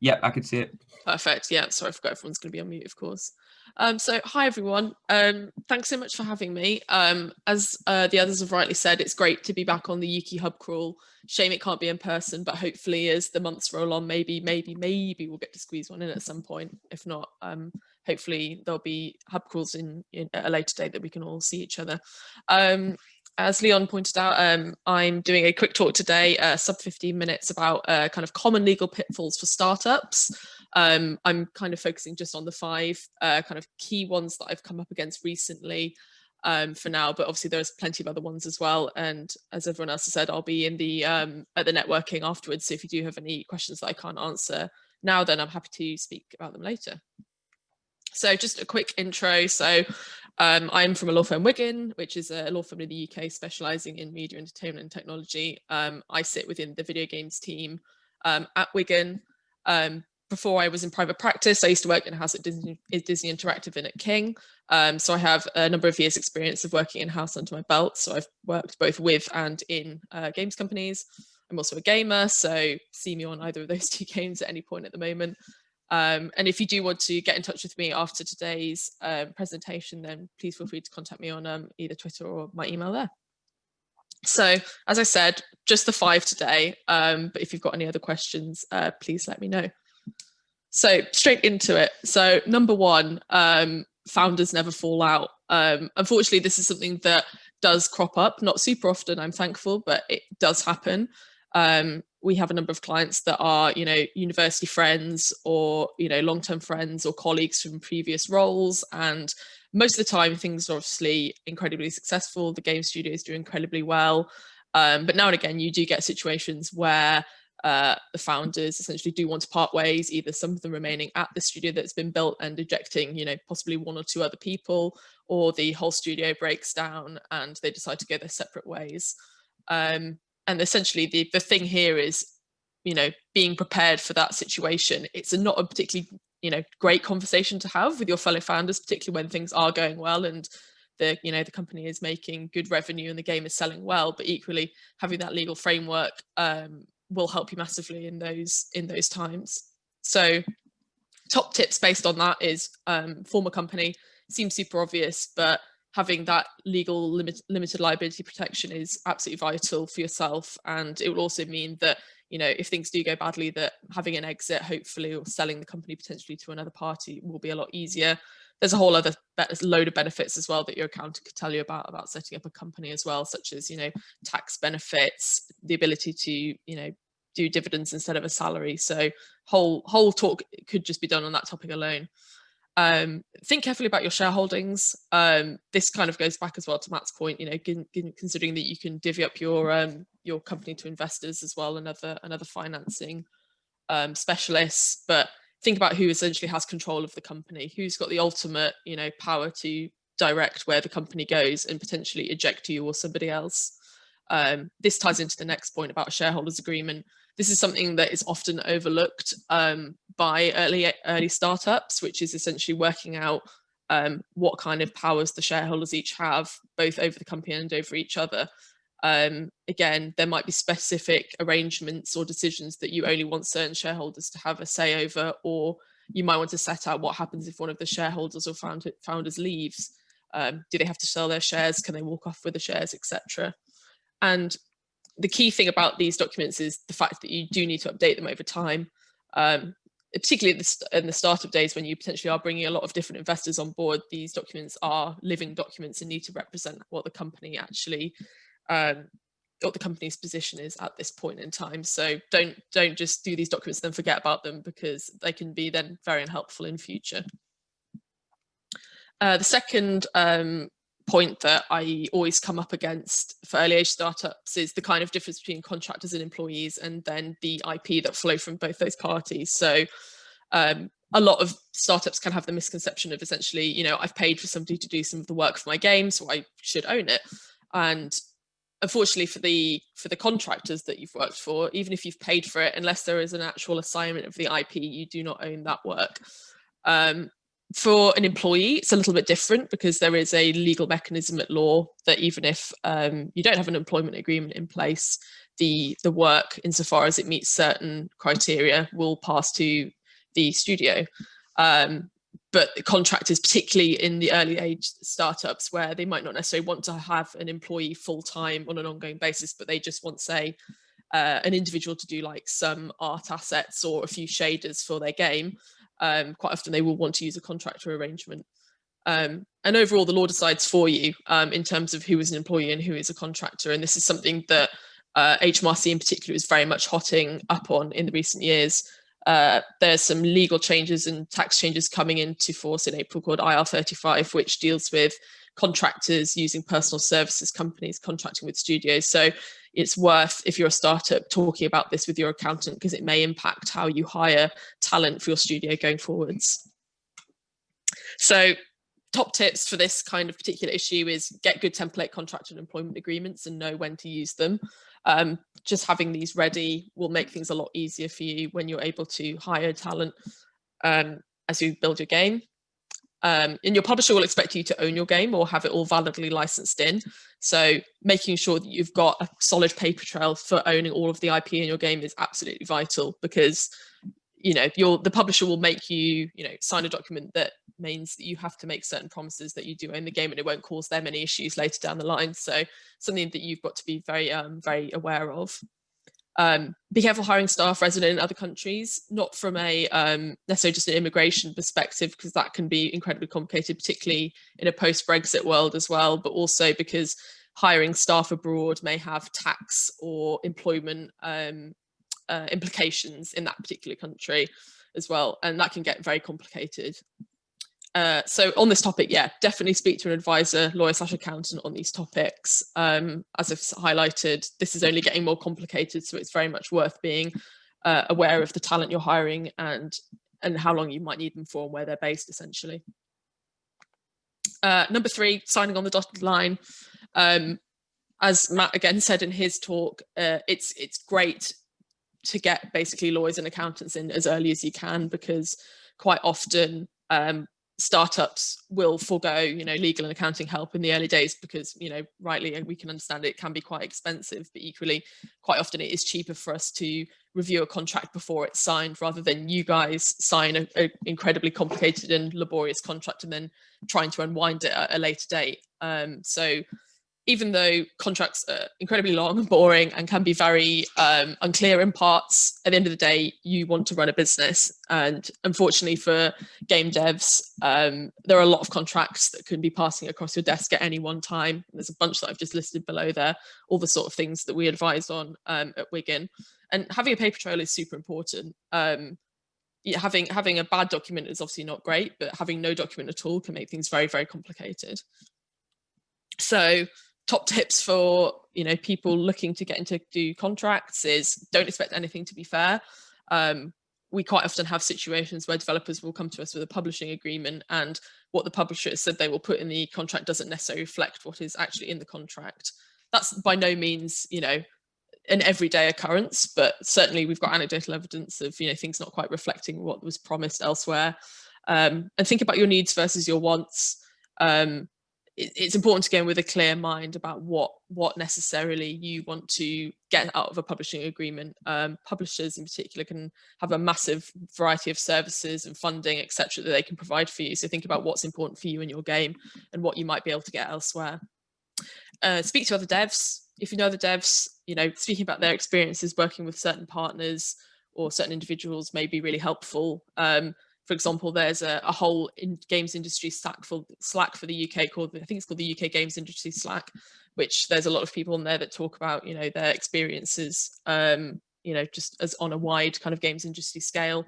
Yep, I can see it. Perfect. Yeah, sorry, I forgot everyone's going to be on mute, of course. So hi, everyone. Thanks so much for having me. As the others have rightly said, it's great to be back on the Ukie Hub Crawl. Shame it can't be in person, but hopefully as the months roll on, maybe we'll get to squeeze one in at some point. If not, hopefully there'll be Hub Crawls in at a later date that we can all see each other. As Leon pointed out, I'm doing a quick talk today, sub 15 minutes, about kind of common legal pitfalls for startups. I'm kind of focusing just on the 5 kind of key ones that I've come up against recently for now, but obviously there's plenty of other ones as well. And as everyone else has said, I'll be in the at the networking afterwards. So if you do have any questions that I can't answer now, then I'm happy to speak about them later. So just a quick intro. So I'm from a law firm, Wiggin, which is a law firm in the UK specialising in media, entertainment and technology. I sit within the video games team at Wiggin. Before I was in private practice, I used to work in-house at Disney Interactive and at King. So I have a number of years experience of working in-house under my belt. So I've worked both with and in games companies. I'm also a gamer, so see me on either of those 2 games at any point at the moment. And if you do want to get in touch with me after today's presentation, then please feel free to contact me on either Twitter or my email there. So as I said, just the 5 today, but if you've got any other questions, please let me know. So straight into it. So number 1, founders never fall out. Unfortunately, this is something that does crop up, not super often, I'm thankful, but it does happen. We have a number of clients that are, university friends or, long-term friends or colleagues from previous roles. And most of the time, things are obviously incredibly successful. The game studios do incredibly well. But now and again, you do get situations where the founders essentially do want to part ways, either some of them remaining at the studio that's been built and ejecting, possibly 1 or 2 other people, or the whole studio breaks down and they decide to go their separate ways. And essentially the thing here is, being prepared for that situation. It's not a particularly, great conversation to have with your fellow founders, particularly when things are going well and the company is making good revenue and the game is selling well. But equally, having that legal framework will help you massively in those times. So top tips based on that is form a company. Seems super obvious, but having that legal limited liability protection is absolutely vital for yourself. And it will also mean that, if things do go badly, that having an exit, hopefully, or selling the company potentially to another party will be a lot easier. There's a whole other load of benefits as well that your accountant could tell you about setting up a company as well, such as, tax benefits, the ability to, do dividends instead of a salary. So whole talk could just be done on that topic alone. Think carefully about your shareholdings. This kind of goes back as well to Matt's point, considering that you can divvy up your company to investors as well, and other financing specialists. But think about who essentially has control of the company, who's got the ultimate, power to direct where the company goes and potentially eject you or somebody else. This ties into the next point about a shareholders agreement. This is something that is often overlooked by early startups, which is essentially working out what kind of powers the shareholders each have, both over the company and over each other. Again, there might be specific arrangements or decisions that you only want certain shareholders to have a say over, or you might want to set out what happens if one of the shareholders or founders leaves. Do they have to sell their shares? Can they walk off with the shares, etc.? And the key thing about these documents is the fact that you do need to update them over time, particularly in the startup days when you potentially are bringing a lot of different investors on board. These documents are living documents and need to represent what the company actually, what the company's position is at this point in time. So don't just do these documents and then forget about them, because they can be then very unhelpful in future. The second point that I always come up against for early age startups is the kind of difference between contractors and employees, and then the IP that flow from both those parties. So a lot of startups can have the misconception of essentially, I've paid for somebody to do some of the work for my game, so I should own it. And unfortunately for the contractors that you've worked for, even if you've paid for it, unless there is an actual assignment of the IP, you do not own that work. For an employee, it's a little bit different because there is a legal mechanism at law that even if you don't have an employment agreement in place, the work, insofar as it meets certain criteria, will pass to the studio. But contractors, particularly in the early age startups, where they might not necessarily want to have an employee full-time on an ongoing basis, but they just want, say, an individual to do like some art assets or a few shaders for their game, quite often they will want to use a contractor arrangement. And overall, the law decides for you in terms of who is an employee and who is a contractor. And this is something that HMRC in particular is very much hotting up on in the recent years. There's some legal changes and tax changes coming into force in April called IR35, which deals with contractors using personal services companies contracting with studios. So it's worth, if you're a startup, talking about this with your accountant, because it may impact how you hire talent for your studio going forwards. So top tips for this kind of particular issue is get good template contract and employment agreements and know when to use them. Just having these ready will make things a lot easier for you when you're able to hire talent as you build your game. And your publisher will expect you to own your game or have it all validly licensed in. So making sure that you've got a solid paper trail for owning all of the IP in your game is absolutely vital, because the publisher will make you sign a document that means that you have to make certain promises that you do own the game, and it won't cause them any issues later down the line. So something that you've got to be very very aware of. Be careful hiring staff resident in other countries, not from a necessarily just an immigration perspective, because that can be incredibly complicated, particularly in a post-Brexit world as well, but also because hiring staff abroad may have tax or employment implications in that particular country as well, and that can get very complicated. So on this topic, yeah, definitely speak to an advisor, lawyer/accountant on these topics. As I've highlighted, this is only getting more complicated, so it's very much worth being aware of the talent you're hiring and how long you might need them for and where they're based, essentially. Number 3, signing on the dotted line. As Matt again said in his talk, it's great to get basically lawyers and accountants in as early as you can, because quite often startups will forego legal and accounting help in the early days, because rightly we can understand it can be quite expensive, but equally quite often it is cheaper for us to review a contract before it's signed, rather than you guys sign an incredibly complicated and laborious contract and then trying to unwind it at a later date. So even though contracts are incredibly long and boring and can be very unclear in parts, at the end of the day, you want to run a business. And unfortunately for game devs, there are a lot of contracts that can be passing across your desk at any one time. There's a bunch that I've just listed below there, all the sort of things that we advise on at Wiggin. And having a paper trail is super important. Having a bad document is obviously not great, but having no document at all can make things very, very complicated. So top tips for people looking to get into do contracts is don't expect anything to be fair. We quite often have situations where developers will come to us with a publishing agreement, and what the publisher has said they will put in the contract doesn't necessarily reflect what is actually in the contract. That's by no means an everyday occurrence, but certainly we've got anecdotal evidence of things not quite reflecting what was promised elsewhere. And think about your needs versus your wants. It's important to go in with a clear mind about what necessarily you want to get out of a publishing agreement. Publishers in particular can have a massive variety of services and funding, etc., that they can provide for you. So think about what's important for you in your game and what you might be able to get elsewhere. Speak to other devs. If you know the devs, speaking about their experiences working with certain partners or certain individuals may be really helpful. For example, there's a whole games industry Slack for the UK called, I think it's called the UK Games Industry Slack, which there's a lot of people in there that talk about, their experiences, just as on a wide kind of games industry scale.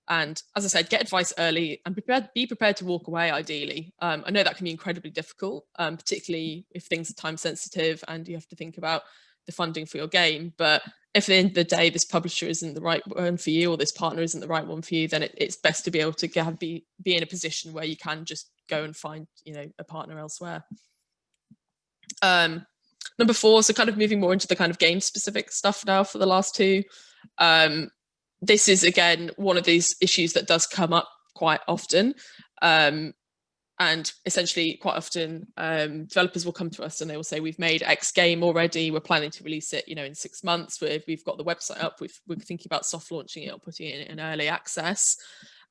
And as I said, get advice early and be prepared to walk away, ideally. I know that can be incredibly difficult, particularly if things are time sensitive and you have to think about the funding for your game. But if at the end of the day, this publisher isn't the right one for you, or this partner isn't the right one for you, then it's best to be able to be in a position where you can just go and find, a partner elsewhere. Number 4, so kind of moving more into the kind of game specific stuff now for the last 2. This is, again, one of these issues that does come up quite often. And essentially, quite often, developers will come to us and they will say, we've made X game already. We're planning to release it, in 6 months. We've got the website up. We're thinking about soft launching it or putting it in early access.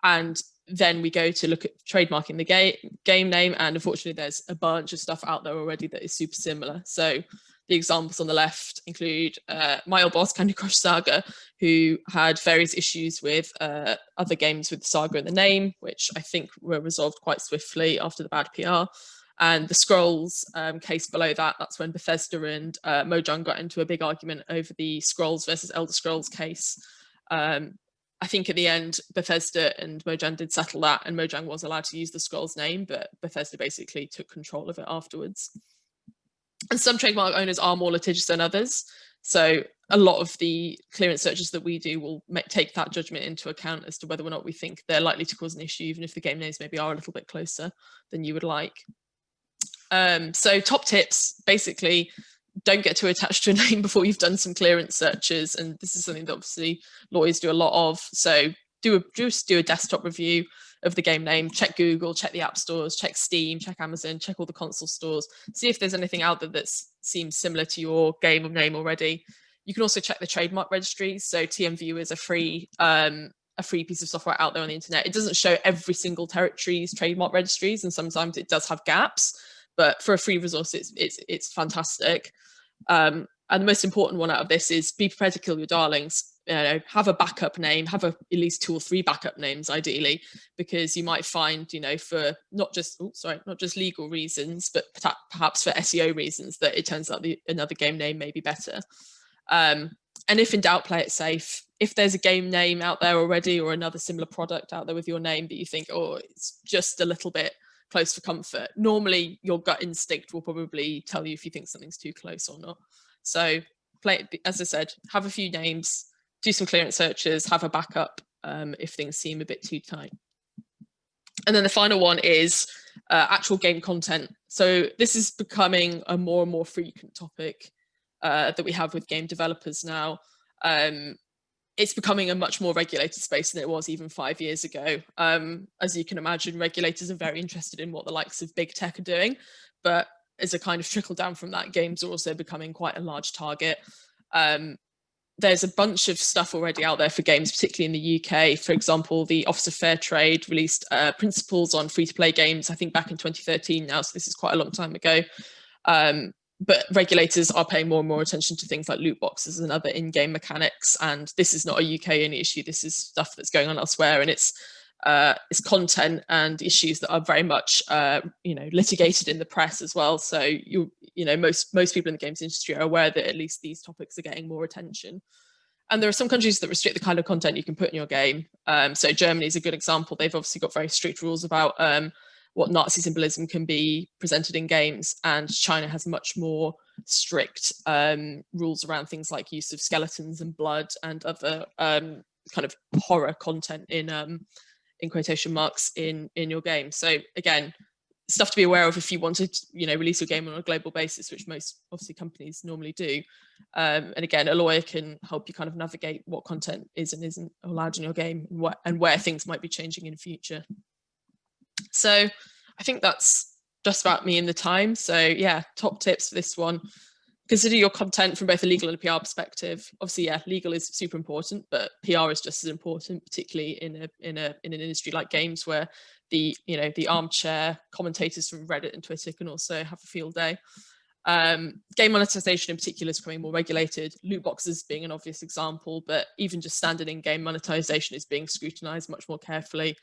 And then we go to look at trademarking the game name. And unfortunately, there's a bunch of stuff out there already that is super similar. So the examples on the left include my old boss, Candy Crush Saga, who had various issues with other games with Saga in the name, which I think were resolved quite swiftly after the bad PR. And the Scrolls case below that, that's when Bethesda and Mojang got into a big argument over the Scrolls versus Elder Scrolls case. I think at the end, Bethesda and Mojang did settle that, and Mojang was allowed to use the Scrolls name, but Bethesda basically took control of it afterwards. And some trademark owners are more litigious than others. So a lot of the clearance searches that we do will take that judgment into account as to whether or not we think they're likely to cause an issue, even if the game names maybe are a little bit closer than you would like. So top tips, basically, don't get too attached to a name before you've done some clearance searches. And this is something that obviously lawyers do a lot of. So just do a desktop review of the game name, check Google, check the app stores, check Steam, check Amazon, check all the console stores, see if there's anything out there that seems similar to your game name already. You can also check the trademark registry. So TMViewer is a free piece of software out there on the internet. It doesn't show every single territory's trademark registries, and sometimes it does have gaps, but for a free resource, it's fantastic. And the most important one out of this is be prepared to kill your darlings. Have a backup name, have at least 2 or 3 backup names, ideally, because you might find, for not just legal reasons, but perhaps for SEO reasons, that it turns out another game name may be better. And if in doubt, play it safe. If there's a game name out there already or another similar product out there with your name that you think, oh, it's just a little bit close for comfort, normally your gut instinct will probably tell you if you think something's too close or not. So as I said, have a few names, do some clearance searches, have a backup if things seem a bit too tight. And then the final one is actual game content. So this is becoming a more and more frequent topic that we have with game developers now. It's becoming a much more regulated space than it was even 5 years ago. As you can imagine, regulators are very interested in what the likes of big tech are doing, but as a kind of trickle down from that, games are also becoming quite a large target. There's a bunch of stuff already out there for games, particularly in the UK. For example, the Office of Fair Trade released principles on free-to-play games, I think back in 2013 now, so this is quite a long time ago. But regulators are paying more and more attention to things like loot boxes and other in-game mechanics. And this is not a UK only issue. This is stuff that's going on elsewhere, and it's content and issues that are very much litigated in the press as well. So most people in the games industry are aware that at least these topics are getting more attention. And there are some countries that restrict the kind of content you can put in your game. So Germany is a good example. They've obviously got very strict rules about what Nazi symbolism can be presented in games, and China has much more strict rules around things like use of skeletons and blood and other kind of horror content in quotation marks in your game. So again, stuff to be aware of if you want to release your game on a global basis, which most obviously companies normally do. And again, a lawyer can help you kind of navigate what content is and isn't allowed in your game, and where things might be changing in future. So I think that's just about me in the time. So yeah, top tips for this one. Consider your content from both a legal and a PR perspective. Obviously, yeah, legal is super important, but PR is just as important, particularly in an industry like games, where the armchair commentators from Reddit and Twitter can also have a field day. Game monetization in particular is becoming more regulated. Loot boxes being an obvious example, but even just standard in-game monetization is being scrutinized much more carefully.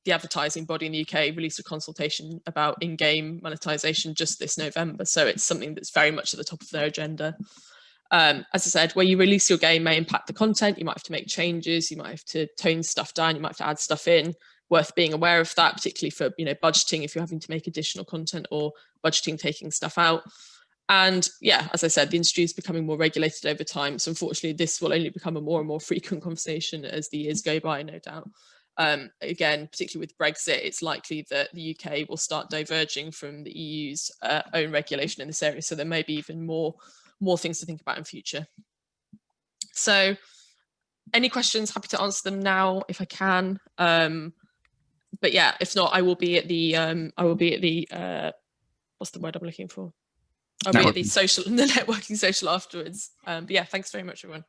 The advertising body in the UK released a consultation about in-game monetization just this November. So it's something that's very much at the top of their agenda. As I said, where you release your game may impact the content. You might have to make changes. You might have to tone stuff down. You might have to add stuff in. Worth being aware of that, particularly for budgeting if you're having to make additional content, or budgeting taking stuff out. And yeah, as I said, the industry is becoming more regulated over time. So unfortunately, this will only become a more and more frequent conversation as the years go by, no doubt. Again, particularly with Brexit, it's likely that the UK will start diverging from the EU's own regulation in this area. So there may be even more things to think about in future. So any questions, happy to answer them now if I can. but yeah, if not, I will be at the what's the word I'm looking for? I'll be at the networking social afterwards. But yeah, thanks very much, everyone.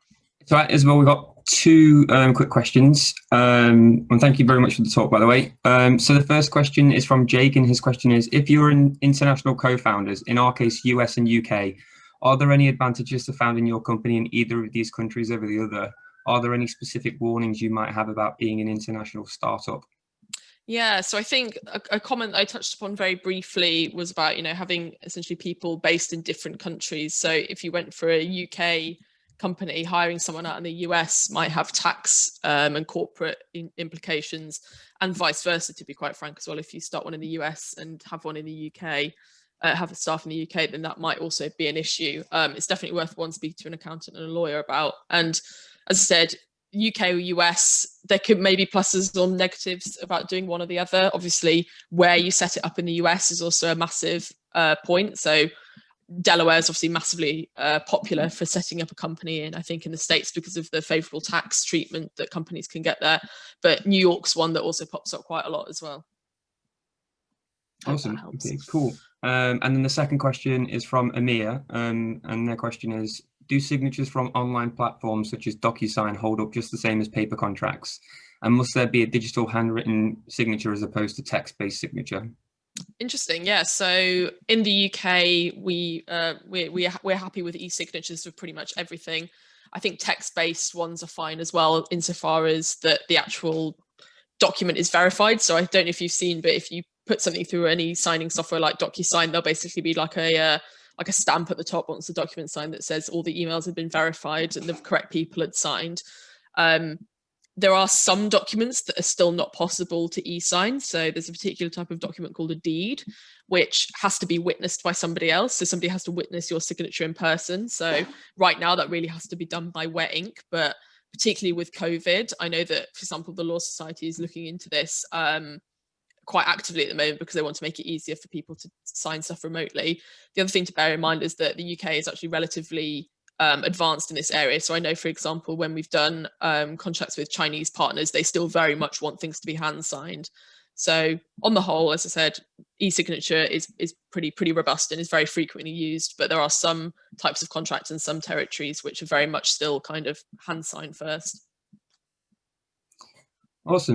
So as well, we've got two quick questions. And thank you very much for the talk, by the way. So the first question is from Jake, and his question is, if you're an international co-founders, in our case, US and UK, are there any advantages to founding your company in either of these countries over the other? Are there any specific warnings you might have about being an international startup? Yeah, so I think a comment I touched upon very briefly was about, having essentially people based in different countries. So if you went for a UK company, hiring someone out in the US might have tax and corporate implications, and vice versa, to be quite frank as well. If you start one in the US and have one in the UK, have a staff in the UK, then that might also be an issue. It's definitely worth one speak to an accountant and a lawyer about. And as I said, UK or US, there could maybe pluses or negatives about doing one or the other. Obviously, where you set it up in the US is also a massive point. So Delaware is obviously massively popular for setting up a company in, I think, in the States because of the favorable tax treatment that companies can get there. But New York's one that also pops up quite a lot as well. Awesome. Okay, cool. And then the second question is from Amir, and their question is, do signatures from online platforms such as Docusign hold up just the same as paper contracts? And must there be a digital handwritten signature as opposed to text-based signature? Interesting. Yeah. So in the UK, we're happy with e-signatures for pretty much everything. I think text-based ones are fine as well, insofar as that the actual document is verified. So I don't know if you've seen, but if you put something through any signing software like Docusign, there'll basically be like a stamp at the top once the document's signed that says all the emails have been verified and the correct people had signed. There are some documents that are still not possible to e-sign. So there's a particular type of document called a deed, which has to be witnessed by somebody else. So somebody has to witness your signature in person. So right now that really has to be done by wet ink. But particularly with COVID, I know that, for example, the Law Society is looking into this quite actively at the moment because they want to make it easier for people to sign stuff remotely. The other thing to bear in mind is that the UK is actually relatively advanced in this area. So I know, for example, when we've done contracts with Chinese partners, they still very much want things to be hand signed. So on the whole, as I said, e-signature is pretty robust and is very frequently used, but there are some types of contracts in some territories which are very much still kind of hand signed first. Awesome.